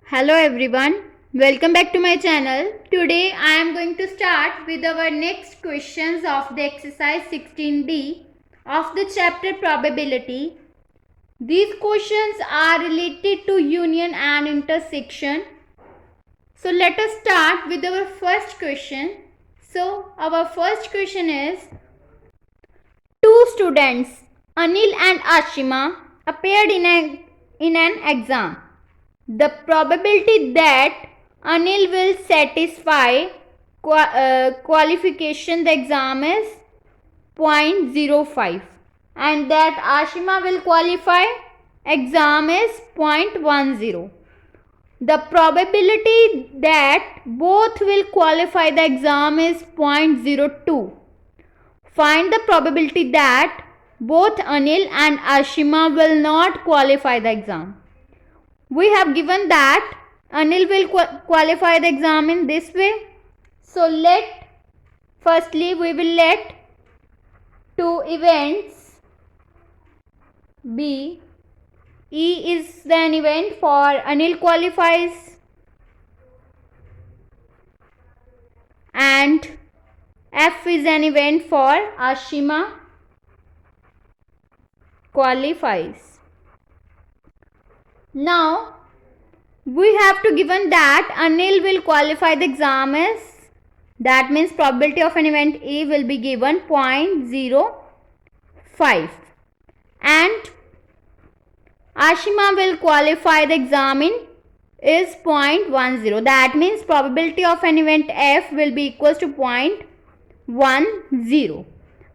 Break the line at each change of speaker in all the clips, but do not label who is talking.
Hello everyone, welcome back to my channel. Today I am going to start with our next questions of the exercise 16D of the chapter probability. These questions are related to union and intersection. So let us start with our first question. So our first question is, two students, Anil and Ashima, appeared in an exam. The probability that Anil will satisfy qualification the exam is 0.05 and that Ashima will qualify exam is 0.10. The probability that both will qualify the exam is 0.02. Find the probability that both Anil and Ashima will not qualify the exam. We have given that Anil will qualify the exam in this way. So firstly we will let two events be. E is an event for Anil qualifies and F is an event for Ashima qualifies. Now we have to given that Anil will qualify the exam is, that means probability of an event A will be given 0.05 and Ashima will qualify the exam in is 0.10. That means probability of an event F will be equals to 0.10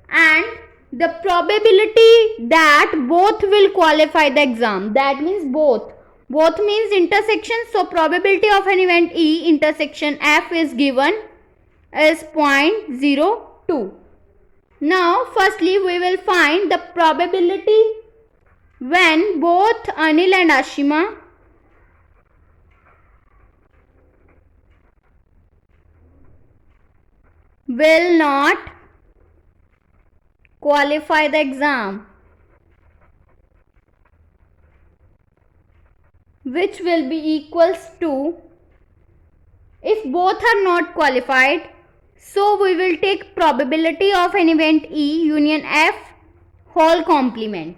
and the probability that both will qualify the exam, that means both means intersection, so probability of an event E intersection F is given is 0.02. Now firstly we will find the probability when both Anil and Ashima will not qualify the exam, which will be equals to, if both are not qualified, so we will take probability of an event E union F whole complement,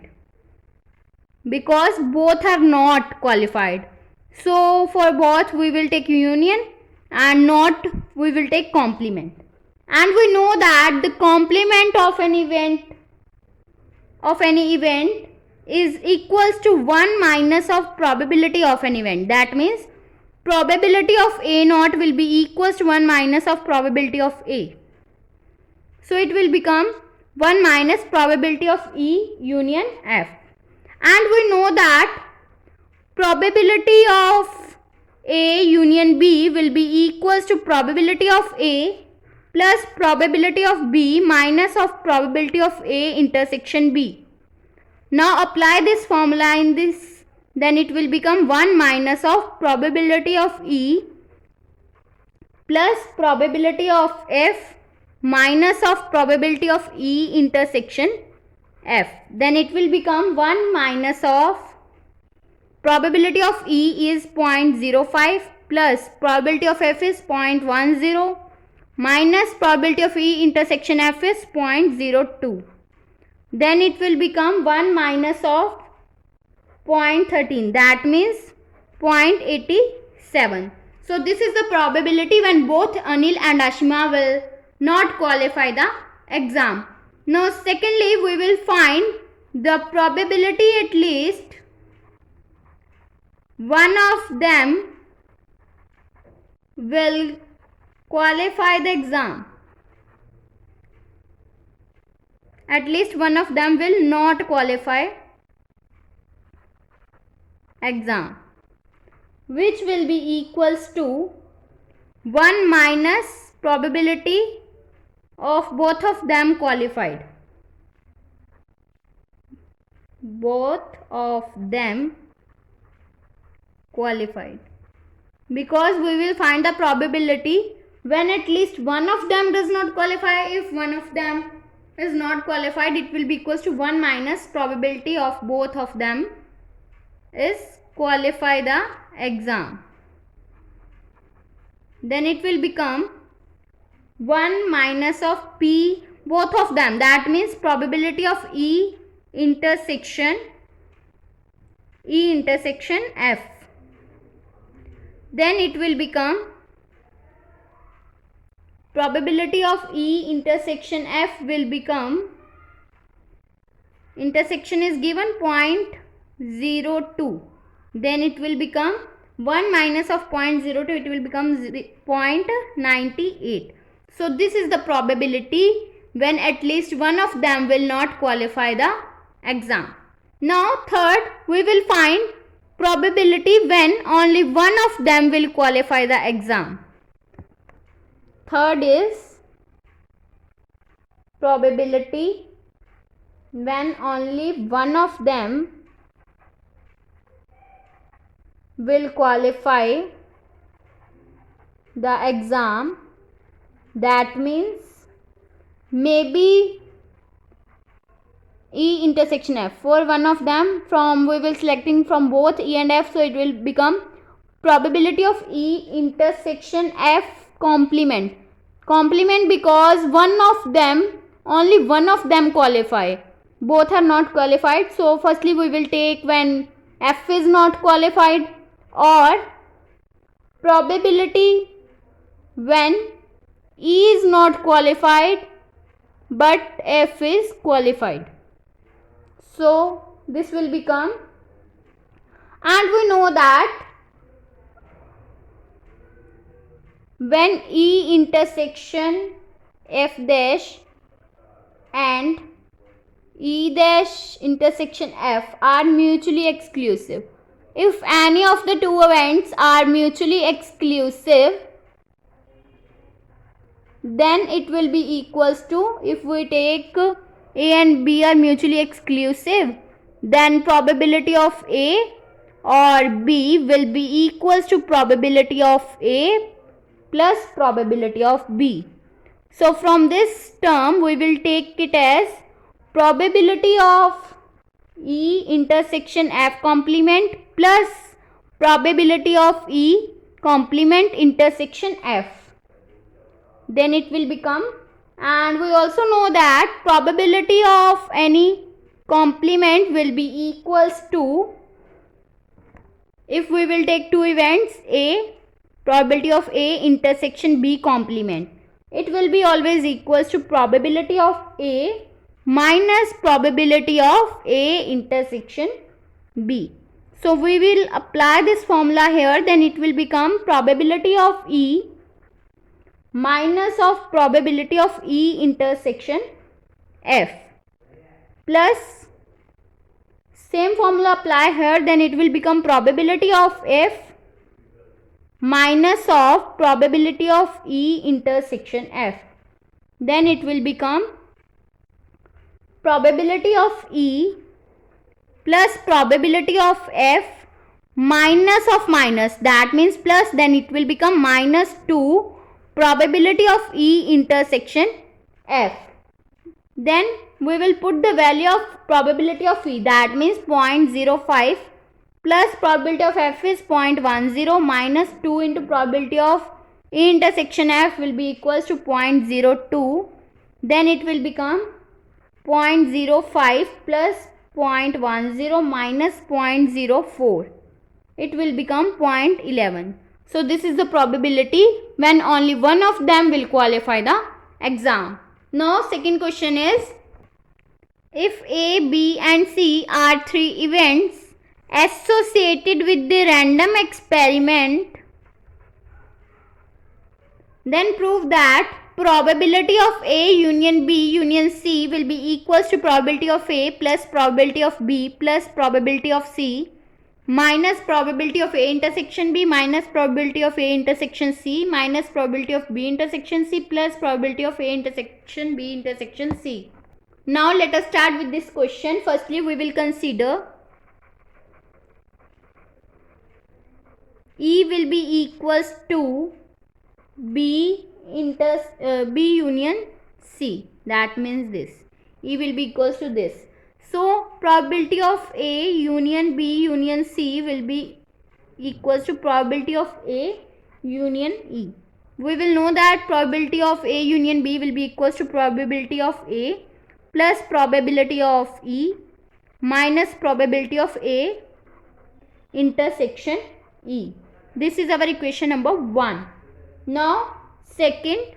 because both are not qualified. So for both we will take union and not we will take complement. And we know that the complement of an event of any event is equals to 1 minus of probability of an event. That means probability of A naught will be equals to 1 minus of probability of A. So it will become 1 minus probability of E union F. And we know that probability of A union B will be equals to probability of A plus probability of B minus of probability of A intersection B. Now apply this formula in this, then it will become 1 minus of probability of E plus probability of F minus of probability of E intersection F. Then it will become 1 minus of probability of E is 0.05 plus probability of F is 0.10 minus probability of E intersection F is 0.02. Then it will become 1 minus of 0.13, that means 0.87. So this is the probability when both Anil and Ashima will not qualify the exam. Now secondly we will find the probability at least one of them will qualify the exam. At least one of them will not qualify exam, which will be equals to 1 minus probability of both of them qualified. Both of them qualified, because we will find the probability when at least one of them does not qualify. If one of them is not qualified, it will be equals to 1 minus probability of both of them is qualify the exam. then it will become 1 minus of P both of them, that means probability of E intersection F. Then it will become probability of E intersection F will become, intersection is given 0.02, then it will become 1 minus of 0.02, it will become 0.98. So this is the probability when at least one of them will not qualify the exam. Now third, we will find probability when only one of them will qualify the exam. Third is probability when only one of them will qualify the exam. That means maybe E intersection F. For one of them, we will selecting from both E and F, so it will become probability of E intersection F complement. Complement because one of them, only one of them qualify. Both are not qualified. So firstly we will take when F is not qualified, or probability when E is not qualified but F is qualified. So this will become, and we know that when E intersection F dash and E dash intersection F are mutually exclusive. If any of the two events are mutually exclusive, then it will be equals to, if we take A and B are mutually exclusive, then probability of A or B will be equals to probability of A plus probability of B. So from this term we will take it as probability of E intersection F complement plus probability of E complement intersection F. Then it will become, and we also know that probability of any complement will be equals to, if we will take two events, A, probability of A intersection B complement, it will be always equals to probability of A minus probability of A intersection B. So we will apply this formula here, then it will become probability of E minus of probability of E intersection F plus, same formula apply here, then it will become probability of F minus of probability of E intersection F. Then it will become probability of E plus probability of F minus of minus, that means plus, then it will become minus 2 probability of E intersection F. Then we will put the value of probability of E, that means 0.05 plus probability of F is 0.10 minus 2 into probability of E intersection F will be equals to 0.02. Then it will become 0.05 plus 0.10 minus 0.04. It will become 0.11. So this is the probability when only one of them will qualify the exam. Now second question is, if A, B and C are three events associated with the random experiment, then prove that probability of A union B union C will be equals to probability of A plus probability of B plus probability of C minus probability of A intersection B minus probability of A intersection C minus probability of B intersection C plus probability of A intersection B intersection C. Now let us start with this question. Firstly we will consider E will be equals to B union C, that means this E will be equals to this. So probability of A union B union C will be equals to probability of A union E. we will know that probability of A union B will be equals to probability of A plus probability of E minus probability of A intersection E. This is our equation number 1. Now second,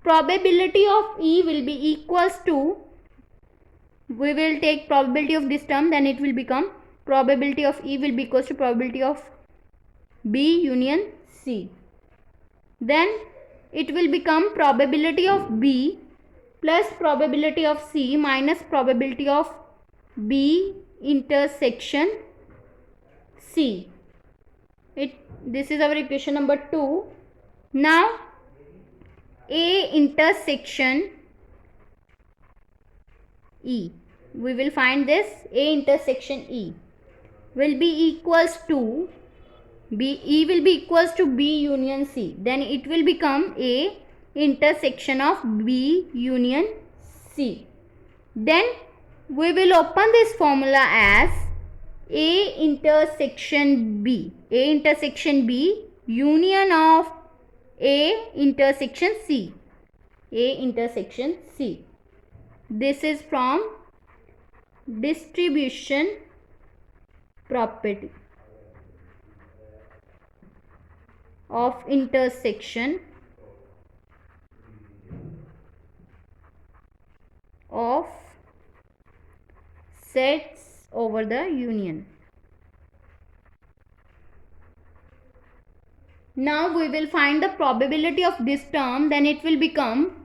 probability of E will be equals to, we will take probability of this term, then it will become probability of E will be equals to probability of B union C. Then it will become probability of B plus probability of C minus probability of B intersection C. This is our equation number 2. Now A intersection E, we will find this A intersection E will be equals to E will be equals to B union C. Then it will become A intersection of B union C. Then we will open this formula as A intersection B. A intersection B union of A intersection C. A intersection C. This is from distribution property of intersection of sets over the union. Now we will find the probability of this term, then it will become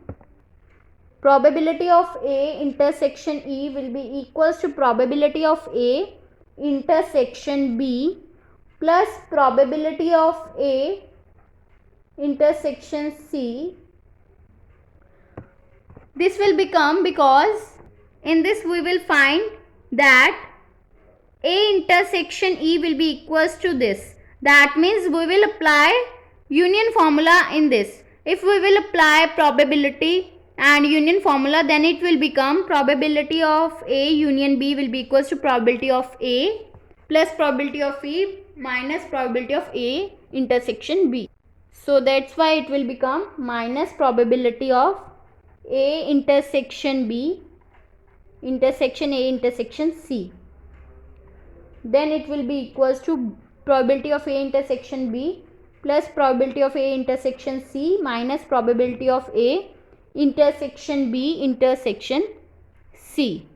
probability of A intersection E will be equals to probability of A intersection B plus probability of A intersection C. This will become, because in this we will find that A intersection E will be equals to this. That means we will apply union formula in this. If we will apply probability and union formula, then it will become probability of A union B will be equals to probability of A plus probability of E minus probability of A intersection B. So that's why it will become minus probability of A intersection B intersection A intersection C. Then it will be equals to probability of A intersection B plus probability of A intersection C minus probability of A intersection B intersection C.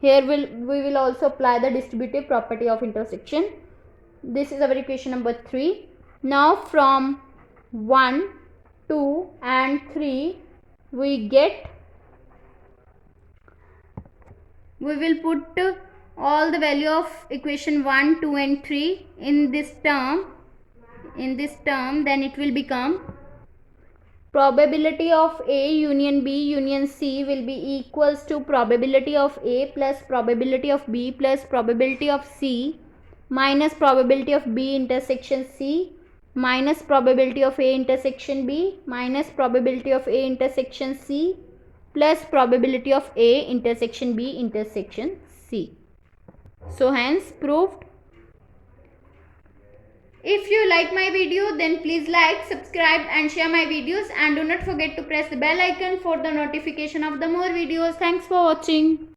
Here we will also apply the distributive property of intersection. This is our equation number 3. Now from 1, 2 and 3 we will put all the value of equation 1, 2 and 3 in this term, then it will become probability of A union B union C will be equals to probability of A plus probability of B plus probability of C minus probability of B intersection C minus probability of A intersection B minus probability of A intersection C plus probability of A intersection B intersection C. So hence proved. If you like my video, then please like, subscribe and share my videos, and do not forget to press the bell icon for the notification of the more videos. Thanks for watching.